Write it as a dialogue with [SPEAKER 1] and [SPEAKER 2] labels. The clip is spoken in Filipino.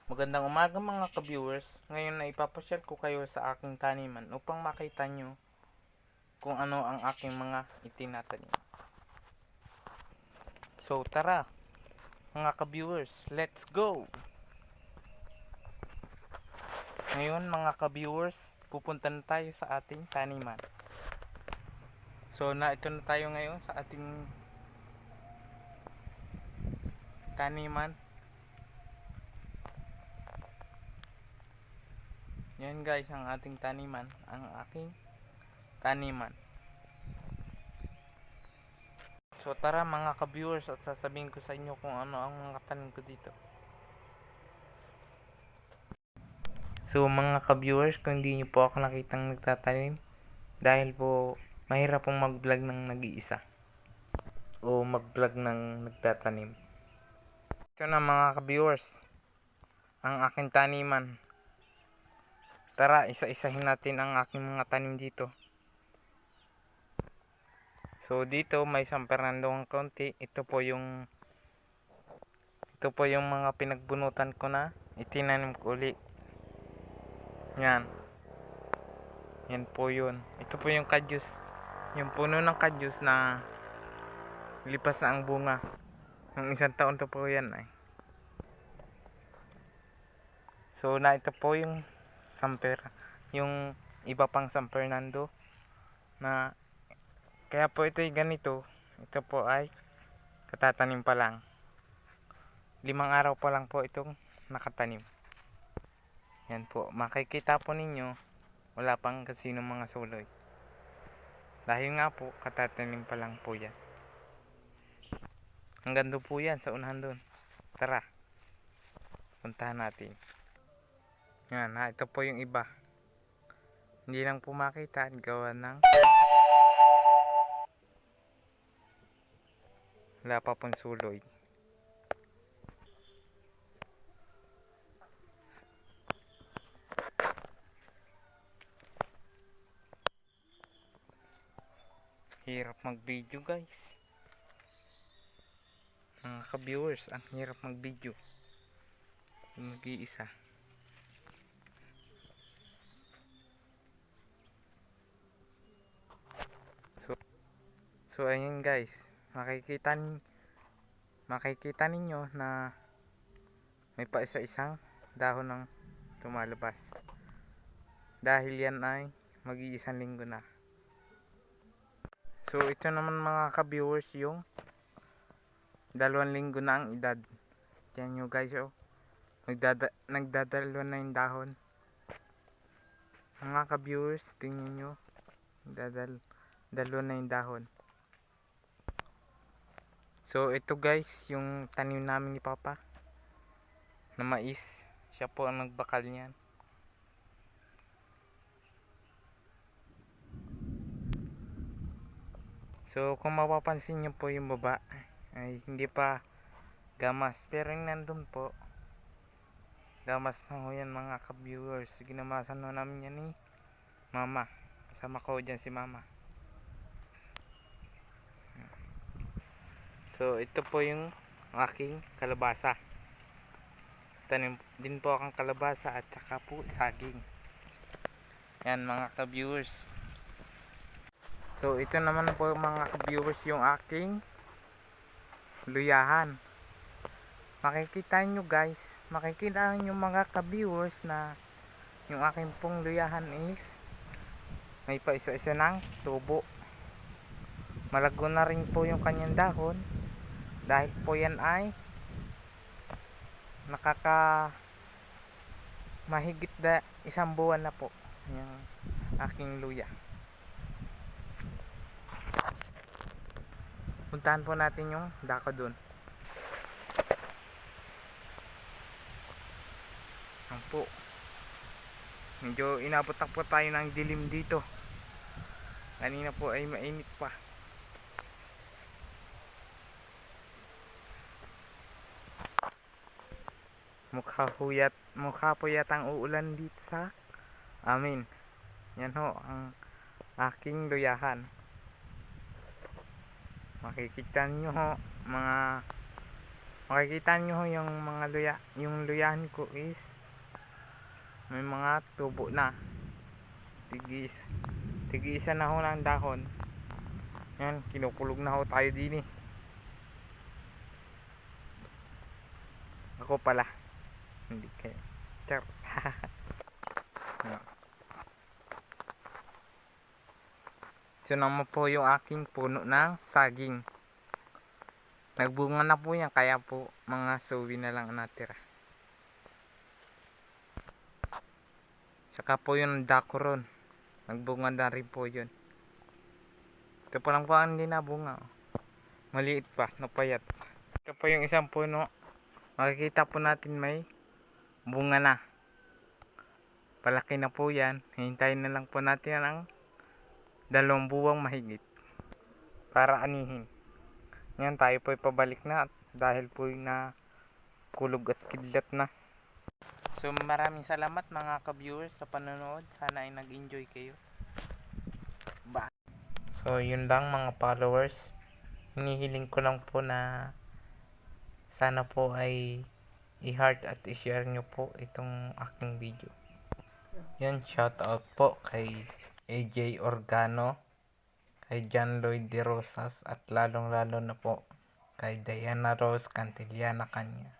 [SPEAKER 1] Magandang umaga mga ka-viewers. Ngayon ay ipapasyal ko kayo sa aking taniman upang makita nyo kung ano ang aking mga itinatanim. So tara mga ka-viewers, let's go! Ngayon mga ka-viewers, pupunta na tayo sa ating taniman. So ito na tayo ngayon sa ating taniman. Yan guys ang ating taniman, ang aking taniman. So tara mga ka-viewers at sasabihin ko sa inyo kung ano ang mga tanim ko dito. So mga ka-viewers, kung hindi nyo po ako nakitang nagtatanim, dahil po mahirap pong mag-vlog ng nag-iisa o mag-vlog ng nagtatanim. Ito na mga ka-viewers, ang aking taniman. Tara, isa-isahin natin ang aking mga tanim dito. So dito may San Fernando ng konti. Ito po yung mga pinagbunutan ko na itinanim ko uli. Yan. Yan po yun. Ito po yung kadyus. Yung puno ng kadyus na lipas na ang bunga. Yung isang taon to po yan ay. So ito po yung yung iba pang San Fernando na kaya po ito ay ganito. Ito po ay katatanim pa lang. 5 araw pa lang po itong nakatanim. Yan po, makikita po ninyo wala pang kasino mga suloy. Dahil nga po katatanim pa lang po yan. Hanggang doon po yan sa unahan doon. Tara, puntahan natin. Yan ha, ito po yung iba. Hindi lang po makita at gawa ng wala pa pong suloy. Hirap mag video guys. Mga ka-viewers, ang hirap mag video. Mag-iisa. So ayun guys, makikita ninyo na may pa isa-isang dahon ng lumalabas. Dahil yan ay mag-iisang linggo na. So ito naman mga ka-viewers yung 2 linggo na ang edad. Diyan nyo guys oh. Nagdadalwa na yung dahon. Mga ka-viewers, tingnan nyo. Dalawa na yung dahon. So ito guys, yung tanim namin ni Papa na mais. Siya po ang nagbakal niyan. So kung mapapansin nyo po yung baba ay hindi pa gamas, pero yung nandun po gamas na ho yan mga ka-viewers. Ginamasan ho namin yan ni Mama. Kasama ko dyan si Mama. So ito po yung aking kalabasa. Tanim din po akong kalabasa at saka po saging. Yan mga ka-viewers. So ito naman po mga ka-viewers yung aking luyahan. Makikita nyo guys, makikita nyo mga ka-viewers na yung aking pong luyahan is may pa isa-isa ng tubo. Malago na rin po yung kanyang dahon dahil po yan ay mahigit na 1 buwan na po yung aking luya. Puntahan po natin yung dako dun. Yan po. Medyo inabot na po tayo ng dilim dito. Kanina po ay mainit pa. Mukha po yatang uulan dito sa amin. Yan ho ang aking luyahan. Makikita nyo ho mga Makikita nyo yung mga luya, yung luyahan ko is may mga tubo na. Tig-isa na ho ng dahon. Yan, kinukulog na ho tayo din eh. Ako pala. Hindi kayo. Char. So naman po yung aking puno ng saging. Nagbunga na po yan, kaya po mga suwi na lang natira. Saka po yung dako ron. Nagbunga na rin po yun. Ito pa lang po ang hindi nabunga. Maliit pa, napayat. Ito po yung isang puno. Makikita po natin may bunga na. Palaki na po yan. Hintayin na lang po natin ang 2 buwang mahigit para anihin. Ngayon tayo po pabalik na dahil po na kulog at kidlat na. So maraming salamat mga ka-viewers sa panonood. Sana ay nag-enjoy kayo. Bye. So yun lang mga followers. Hinihiling ko lang po na sana po ay i-heart at i-share nyo po itong aking video. Yan, shout out po kay AJ Organo, kay John Lloyd De Rosas, at lalong lalo na po kay Diana Rose Cantillana Kanya.